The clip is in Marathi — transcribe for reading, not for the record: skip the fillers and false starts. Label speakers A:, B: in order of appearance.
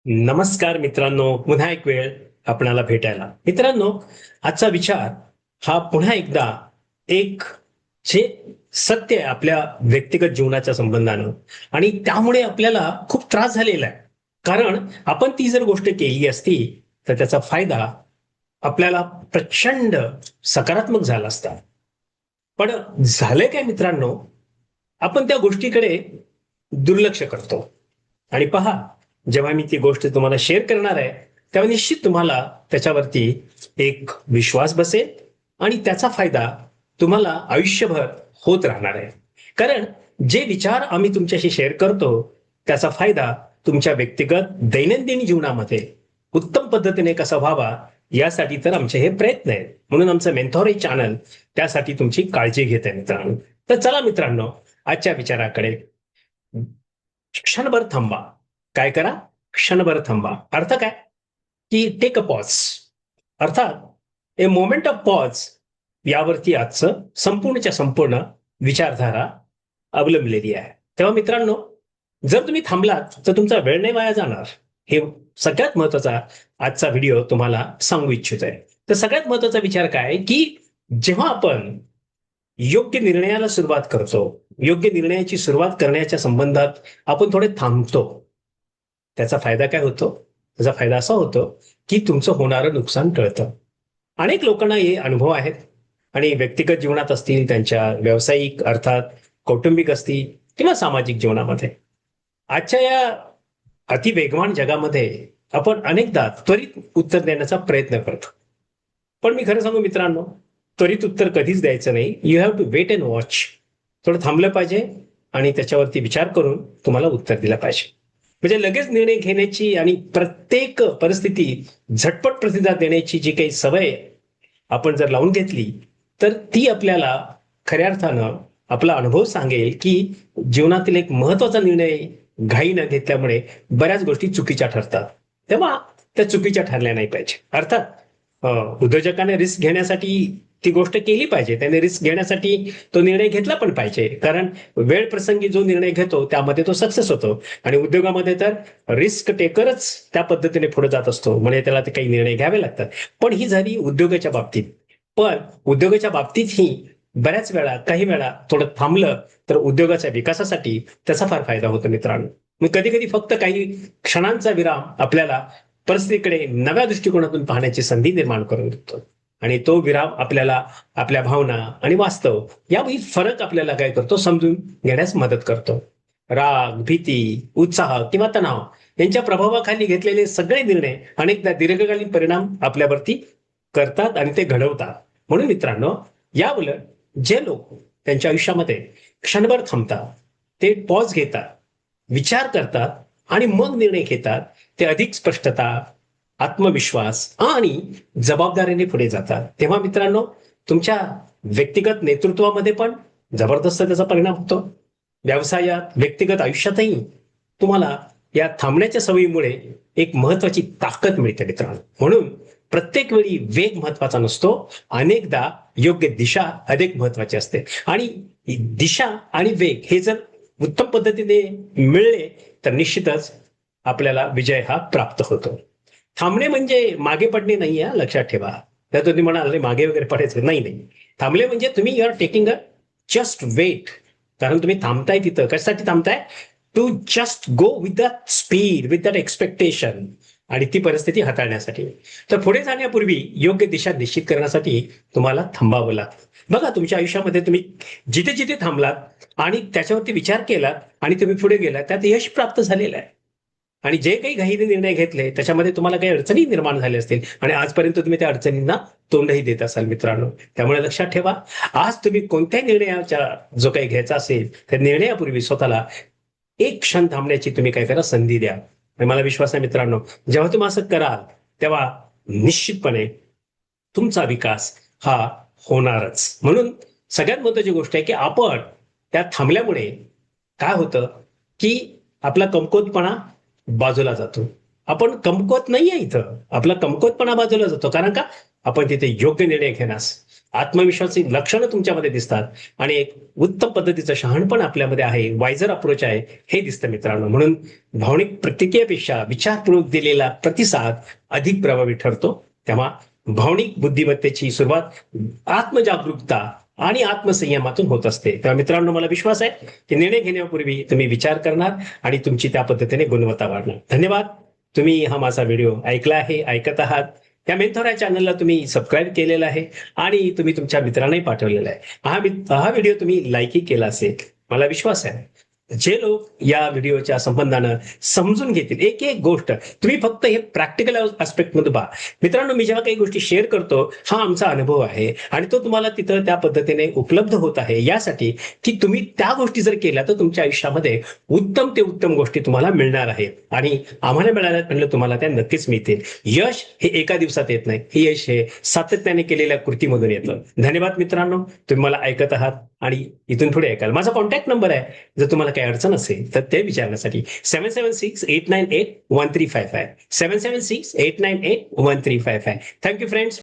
A: नमस्कार मित्रांनो, पुन्हा एक वेळ आपणाला भेटायला. मित्रांनो, आजचा विचार हा पुन्हा एकदा एक जे सत्य आहे आपल्या व्यक्तिगत जीवनाच्या संबंधानं आणि त्यामुळे आपल्याला खूप त्रास झालेला आहे. कारण आपण ती जर गोष्ट केली असती, तर त्याचा फायदा आपल्याला प्रचंड सकारात्मक झाला असता. पण झालंय काय मित्रांनो, आपण त्या गोष्टीकडे दुर्लक्ष करतो. आणि पहा, जेव्हा मी ती गोष्ट तुम्हाला शेअर करणार आहे, तेव्हा निश्चित तुम्हाला त्याच्यावरती एक विश्वास बसेल आणि त्याचा फायदा तुम्हाला आयुष्यभर होत राहणार आहे. कारण जे विचार आम्ही तुमच्याशी शेअर करतो, त्याचा फायदा तुमच्या व्यक्तिगत दैनंदिन जीवनामध्ये उत्तम पद्धतीने कसा व्हावा, यासाठी तर आमचे हे प्रयत्न आहेत. म्हणून आमचं मेंथॉरी चॅनल त्यासाठी तुमची काळजी घेत आहे मित्रांनो. तर चला मित्रांनो, आजच्या विचाराकडे क्षणभर थांबा. काय करा? क्षणभर थांबा. अर्थ काय? की टेक अ पॉज. अर्थात ए मोमेंट ऑफ पॉज यावरती आजचं संपूर्णच्या संपूर्ण विचारधारा अवलंबलेली आहे. तेव्हा मित्रांनो, जर तुम्ही थांबलात तर तुमचा वेळ नाही वाया जाणार. हे सगळ्यात महत्वाचा आजचा व्हिडिओ तुम्हाला सांगू इच्छितोय. तर सगळ्यात महत्वाचा विचार काय, की जेव्हा आपण योग्य निर्णयाला सुरुवात करतो, योग्य निर्णयाची सुरुवात करण्याच्या संबंधात आपण थोडे थांबतो, त्याचा फायदा काय होतो? त्याचा फायदा असा होतो, की तुमचं होणारं नुकसान टळतं. अनेक लोकांना हे अनुभव आहेत आणि व्यक्तिगत जीवनात असतील, त्यांच्या व्यावसायिक अर्थात कौटुंबिक असतील किंवा सामाजिक जीवनामध्ये. आजच्या या अतिवेगवान जगामध्ये आपण अनेकदा त्वरित उत्तर देण्याचा प्रयत्न करतो. पण मी खरं सांगू मित्रांनो, त्वरित उत्तर कधीच द्यायचं नाही. You have to wait and watch. थोडं थांबलं पाहिजे आणि त्याच्यावरती विचार करून तुम्हाला उत्तर दिलं पाहिजे. म्हणजे लगेच निर्णय घेण्याची आणि प्रत्येक परिस्थिती झटपट प्रतिसाद देण्याची जी काही सवय आपण जर लावून घेतली, तर ती आपल्याला खऱ्या अर्थानं आपला अनुभव सांगेल, की जीवनातील एक महत्वाचा निर्णय घाई न घेतल्यामुळे बऱ्याच गोष्टी चुकीच्या ठरतात. तेव्हा त्या चुकीच्या ठरल्या नाही पाहिजे. अर्थात उद्योजकाने रिस्क घेण्यासाठी ती गोष्ट केली पाहिजे. त्याने रिस्क घेण्यासाठी तो निर्णय घेतला पण पाहिजे. कारण वेळ प्रसंगी जो निर्णय घेतो त्यामध्ये तो सक्सेस होतो. आणि उद्योगामध्ये तर रिस्क टेकरच त्या पद्धतीने पुढे जात असतो. म्हणजे त्याला ते काही निर्णय घ्यावे लागतात. पण ही झाली उद्योगाच्या बाबतीत. पण उद्योगाच्या बाबतीतही बऱ्याच वेळा, काही वेळा थोडं थांबलं तर उद्योगाच्या विकासासाठी त्याचा फार फायदा होतो मित्रांनो. मग कधी कधी फक्त काही क्षणांचा विराम आपल्याला परिस्थितीकडे नव्या दृष्टिकोनातून पाहण्याची संधी निर्माण करून देतो. आणि तो विराम आपल्याला आपल्या भावना आणि वास्तव यामधील फरक आपल्याला काय करतो, समजून घेण्यास मदत करतो. राग, भीती, उत्साह किंवा तणाव यांच्या प्रभावाखाली घेतलेले सगळे निर्णय अनेकदा दीर्घकालीन परिणाम आपल्यावरती करतात आणि ते घडवतात. म्हणून मित्रांनो, याउलट जे लोक त्यांच्या आयुष्यामध्ये क्षणभर थांबतात, ते पॉज घेतात, विचार करतात आणि मग निर्णय घेतात, ते अधिक स्पष्टता, आत्मविश्वास आणि जबाबदारीने पुढे जातात. तेव्हा मित्रांनो, तुमच्या व्यक्तिगत नेतृत्वामध्ये पण जबरदस्त त्याचा परिणाम होतो. व्यवसायात, व्यक्तिगत आयुष्यातही तुम्हाला या थांबण्याच्या सवयीमुळे एक महत्वाची ताकद मिळते मित्रांनो. म्हणून प्रत्येक वेळी वेग महत्वाचा नसतो. अनेकदा योग्य दिशा अधिक महत्वाची असते. आणि दिशा आणि वेग हे जर उत्तम पद्धतीने मिळले तर निश्चितच आपल्याला विजय हा प्राप्त होतो. थांबणे म्हणजे मागे पडणे नाही, हा लक्षात ठेवा. तर तुम्ही म्हणाल अरे मागे वगैरे पडायचं नाही. नाही, थांबले म्हणजे तुम्ही you are taking a just wait. कारण तुम्ही थांबताय तिथं कशासाठी थांबताय? To just go with that speed, with that expectation आणि ती परिस्थिती हाताळण्यासाठी. तर पुढे जाण्यापूर्वी योग्य दिशा निश्चित करण्यासाठी तुम्हाला थांबावं लागतं. बघा, तुमच्या आयुष्यामध्ये तुम्ही जिथे जिथे थांबलात आणि त्याच्यावरती विचार केलात आणि तुम्ही पुढे गेलात, त्यात यश प्राप्त झालेलं आहे. आणि जे काही घाईने निर्णय घेतले त्याच्यामध्ये तुम्हाला काही अडचणी निर्माण झाल्या असतील आणि आजपर्यंत तुम्ही त्या अडचणींना तोंडही देत असाल मित्रांनो. त्यामुळे लक्षात ठेवा, आज तुम्ही कोणत्याही निर्णयाच्या जो काही घ्यायचा असेल त्या निर्णयापूर्वी स्वतःला एक क्षण थांबण्याची तुम्ही काय करा, संधी द्या. आणि मला विश्वास आहे मित्रांनो, जेव्हा तुम्ही असं कराल तेव्हा निश्चितपणे तुमचा विकास हा होणारच. म्हणून सगळ्यात महत्वाची गोष्ट आहे की आपण त्या थांबल्यामुळे काय होतं, की आपला कमकुवतपणा बाजूला जातो. आपण कमकुवत नाहीये इथं, आपला कमकुवतपणा बाजूला जातो. कारण का? आपण तिथे योग्य निर्णय घेण्यास आत्मविश्वासाची लक्षणं तुमच्यामध्ये दिसतात आणि एक उत्तम पद्धतीचं शहाणपण आपल्यामध्ये आहे, वायझर अप्रोच आहे, हे दिसतं मित्रांनो. म्हणून भावनिक प्रतिक्रियेपेक्षा विचारपूर्वक दिलेला प्रतिसाद अधिक प्रभावी ठरतो. तेव्हा भावनिक बुद्धिमत्तेची सुरुवात आत्मजागरूकता आणि आत्मसंयमातून होत असते. तेव्हा मित्रांनो, मला विश्वास आहे की निर्णय घेण्यापूर्वी तुम्ही विचार करणार आणि तुमची त्या पद्धतीने गुणवत्ता वाढणार. धन्यवाद. तुम्ही हा माझा व्हिडिओ ऐकला आहे, ऐकत आहात. या मेंथॉर या चॅनलला तुम्ही सबस्क्राईब केलेलं आहे आणि तुम्ही तुमच्या मित्रांनाही पाठवलेला आहे. हा व्हिडिओ तुम्ही लाईकही केला असेल. मला विश्वास आहे जे लोक या व्हिडिओच्या संबंधानं समजून घेतील एक एक गोष्ट, तुम्ही फक्त हे प्रॅक्टिकल आस्पेक्ट मध्ये पहा. मित्रांनो, मी जेव्हा काही गोष्टी शेअर करतो, हा आमचा अनुभव आहे आणि तो तुम्हाला तिथं त्या पद्धतीने उपलब्ध होत आहे यासाठी की तुम्ही त्या गोष्टी जर केल्या तर तुमच्या आयुष्यामध्ये उत्तम ते उत्तम गोष्टी तुम्हाला मिळणार आहेत आणि आम्हाला मिळाल्यात म्हणलं तुम्हाला त्या नक्कीच मिळतील. यश हे एका दिवसात येत नाही, हे यश हे सातत्याने केलेल्या कृतीमधून येतं. धन्यवाद मित्रांनो, तुम्ही मला ऐकत आहात आणि इथून पुढे ऐकाल. माझा कॉन्टॅक्ट नंबर आहे, जर तुम्हाला काही अडचण असेल तर ते विचारण्यासाठी 7768981355 7768981355. Thank you friends.